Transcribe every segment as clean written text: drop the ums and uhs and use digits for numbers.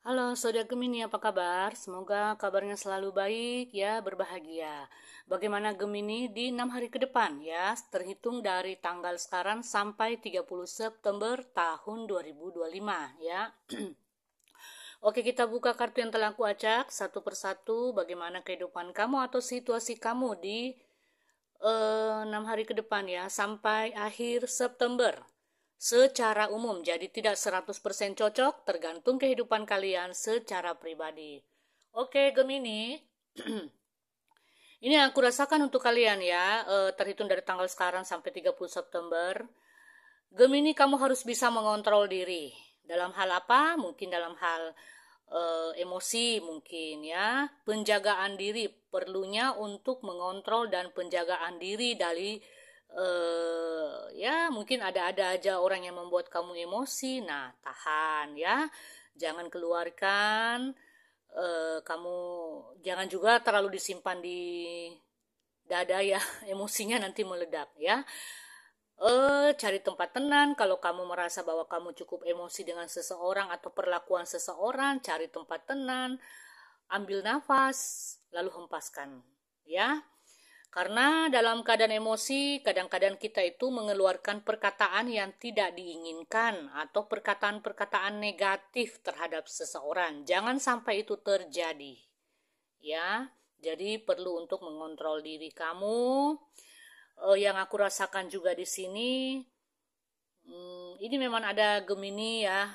Halo Saudara Gemini, apa kabar? Semoga kabarnya selalu baik ya, berbahagia. Bagaimana Gemini di 6 hari ke depan ya, terhitung dari tanggal sekarang sampai 30 September tahun 2025 ya. Oke, kita buka kartu yang telah aku acak satu persatu. Bagaimana kehidupan kamu atau situasi kamu di 6 hari ke depan ya, sampai akhir September. Secara umum, jadi tidak 100% cocok, tergantung kehidupan kalian secara pribadi. Oke, Gemini. Ini yang aku rasakan untuk kalian ya, terhitung dari tanggal sekarang sampai 30 September. Gemini, kamu harus bisa mengontrol diri. Dalam hal apa? Mungkin dalam hal emosi mungkin ya. Penjagaan diri perlunya untuk mengontrol dan penjagaan diri dari ya mungkin ada aja orang yang membuat kamu emosi. Nah, tahan ya. Jangan keluarkan. Kamu jangan juga terlalu disimpan di dada ya. Emosinya nanti meledak ya. Cari tempat tenang. Kalau kamu merasa bahwa kamu cukup emosi dengan seseorang atau perlakuan seseorang, cari tempat tenang, ambil nafas, lalu hempaskan. Ya, karena dalam keadaan emosi, kadang-kadang kita itu mengeluarkan perkataan yang tidak diinginkan atau perkataan-perkataan negatif terhadap seseorang. Jangan sampai itu terjadi. Ya, jadi perlu untuk mengontrol diri kamu. Yang aku rasakan juga di sini, ini memang ada Gemini ya.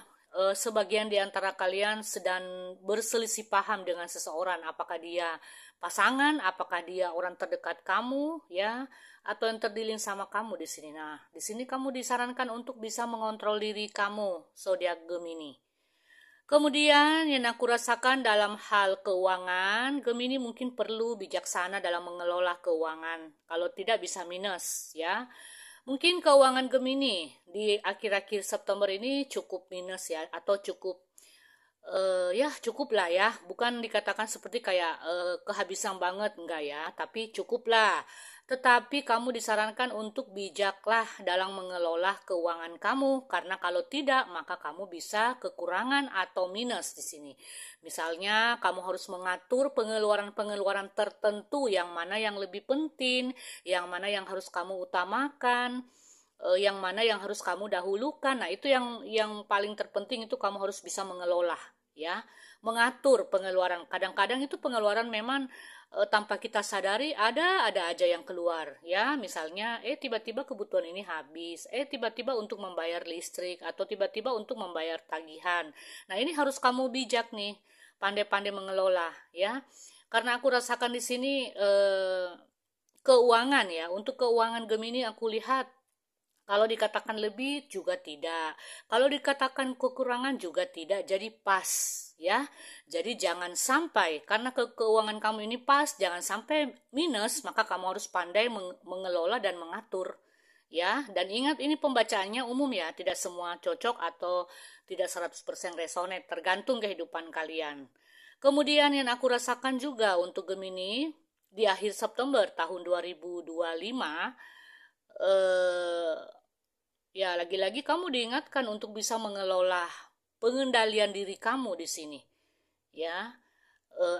Sebagian di antara kalian sedang berselisih paham dengan seseorang, apakah dia pasangan, apakah dia orang terdekat kamu, ya, atau yang terdealing sama kamu di sini. Nah, di sini kamu disarankan untuk bisa mengontrol diri kamu, zodiak Gemini. Kemudian yang aku rasakan dalam hal keuangan, Gemini mungkin perlu bijaksana dalam mengelola keuangan. Kalau tidak bisa minus ya. Mungkin keuangan Gemini di akhir-akhir September ini cukup minus ya, atau cukup ya cukup lah ya, bukan dikatakan seperti kayak kehabisan banget enggak ya, tapi cukup lah. Tetapi kamu disarankan untuk bijaklah dalam mengelola keuangan kamu, karena kalau tidak maka kamu bisa kekurangan atau minus di sini. Misalnya kamu harus mengatur pengeluaran-pengeluaran tertentu, yang mana yang lebih penting, yang mana yang harus kamu utamakan, yang mana yang harus kamu dahulukan. Nah, itu yang paling terpenting, itu kamu harus bisa mengelola ya, mengatur pengeluaran. Kadang-kadang itu pengeluaran memang tanpa kita sadari ada aja yang keluar ya. Misalnya tiba-tiba kebutuhan ini habis, tiba-tiba untuk membayar listrik, atau tiba-tiba untuk membayar tagihan. Nah, ini harus kamu bijak nih, pandai-pandai mengelola ya. Karena aku rasakan di sini keuangan ya. Untuk keuangan Gemini aku lihat, kalau dikatakan lebih juga tidak. Kalau dikatakan kekurangan juga tidak. Jadi pas ya. Jadi jangan sampai, karena keuangan kamu ini pas, jangan sampai minus, maka kamu harus pandai mengelola dan mengatur. Ya, dan ingat ini pembacaannya umum ya, tidak semua cocok atau tidak 100% resonate, tergantung kehidupan kalian. Kemudian yang aku rasakan juga untuk Gemini di akhir September tahun 2025, eh, ya, lagi-lagi kamu diingatkan untuk bisa mengelola pengendalian diri kamu di sini. Ya,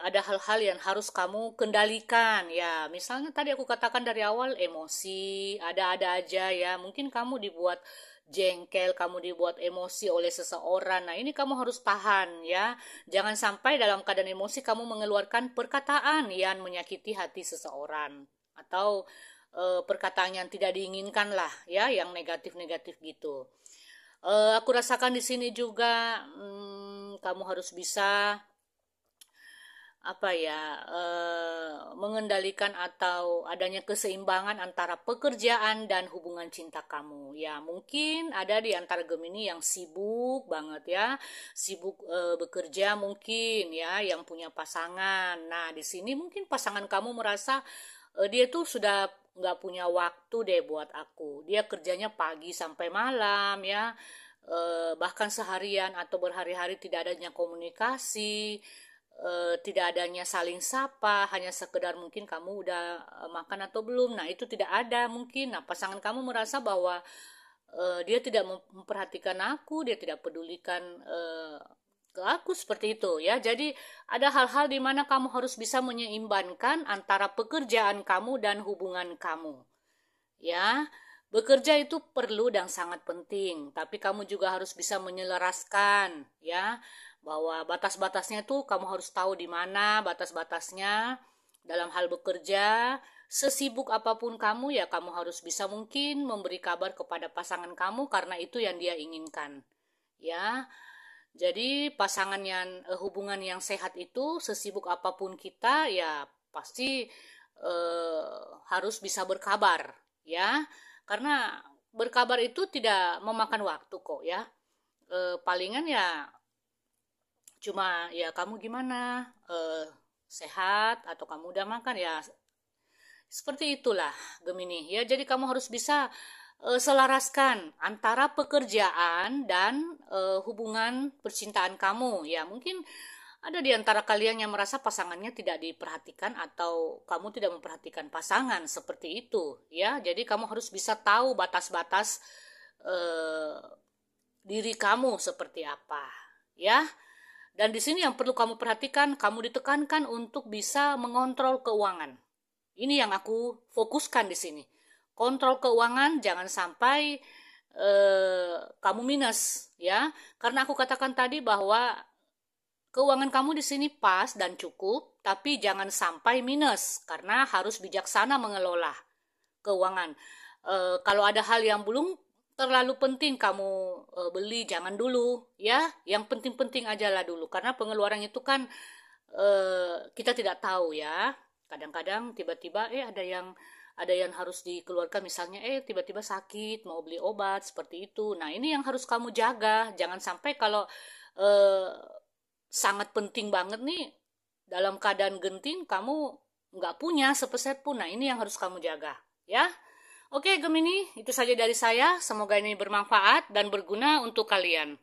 ada hal-hal yang harus kamu kendalikan. Ya, misalnya tadi aku katakan dari awal, emosi, ada-ada aja ya. Mungkin kamu dibuat jengkel, kamu dibuat emosi oleh seseorang. Nah, ini kamu harus tahan ya. Jangan sampai dalam keadaan emosi kamu mengeluarkan perkataan yang menyakiti hati seseorang, atau perkataan yang tidak diinginkan lah ya, yang negatif-negatif gitu. Aku rasakan di sini juga kamu harus bisa apa ya, mengendalikan atau adanya keseimbangan antara pekerjaan dan hubungan cinta kamu. Ya, mungkin ada di antara Gemini yang sibuk banget ya, sibuk bekerja mungkin ya, yang punya pasangan. Nah, di sini mungkin pasangan kamu merasa dia tuh sudah nggak punya waktu deh buat aku. Dia kerjanya pagi sampai malam ya, bahkan seharian atau berhari-hari tidak adanya komunikasi, tidak adanya saling sapa, hanya sekedar mungkin kamu udah makan atau belum. Nah, itu tidak ada mungkin. Nah, pasangan kamu merasa bahwa dia tidak memperhatikan aku, dia tidak pedulikan ke Bagus seperti itu ya. Jadi ada hal-hal di mana kamu harus bisa menyeimbangkan antara pekerjaan kamu dan hubungan kamu. Ya, bekerja itu perlu dan sangat penting, tapi kamu juga harus bisa menyelaraskan ya, bahwa batas-batasnya tuh kamu harus tahu di mana batas-batasnya dalam hal bekerja. Sesibuk apapun kamu ya, kamu harus bisa mungkin memberi kabar kepada pasangan kamu karena itu yang dia inginkan. Ya, jadi pasangan yang hubungan yang sehat itu sesibuk apapun kita ya pasti harus bisa berkabar ya. Karena berkabar itu tidak memakan waktu kok ya. Palingan ya cuma ya kamu gimana? Sehat atau kamu udah makan ya. Seperti itulah Gemini ya. Jadi kamu harus bisa selaraskan antara pekerjaan dan hubungan percintaan kamu ya. Mungkin ada di antara kalian yang merasa pasangannya tidak diperhatikan atau kamu tidak memperhatikan pasangan, seperti itu ya. Jadi kamu harus bisa tahu batas-batas diri kamu seperti apa ya. Dan di sini yang perlu kamu perhatikan, kamu ditekankan untuk bisa mengontrol keuangan. Ini yang aku fokuskan di sini. Kontrol keuangan, jangan sampai kamu minus ya. Karena aku katakan tadi bahwa keuangan kamu di sini pas dan cukup, tapi jangan sampai minus karena harus bijaksana mengelola keuangan. Kalau ada hal yang belum terlalu penting kamu beli, jangan dulu ya. Yang penting-penting aja lah dulu, karena pengeluaran itu kan kita tidak tahu ya. Kadang-kadang tiba-tiba ada yang harus dikeluarkan, misalnya tiba-tiba sakit mau beli obat seperti itu. Nah ini yang harus kamu jaga, jangan sampai kalau sangat penting banget nih dalam keadaan genting kamu nggak punya sepeset pun. Nah ini yang harus kamu jaga ya. Oke Gemini, itu saja dari saya, semoga ini bermanfaat dan berguna untuk kalian.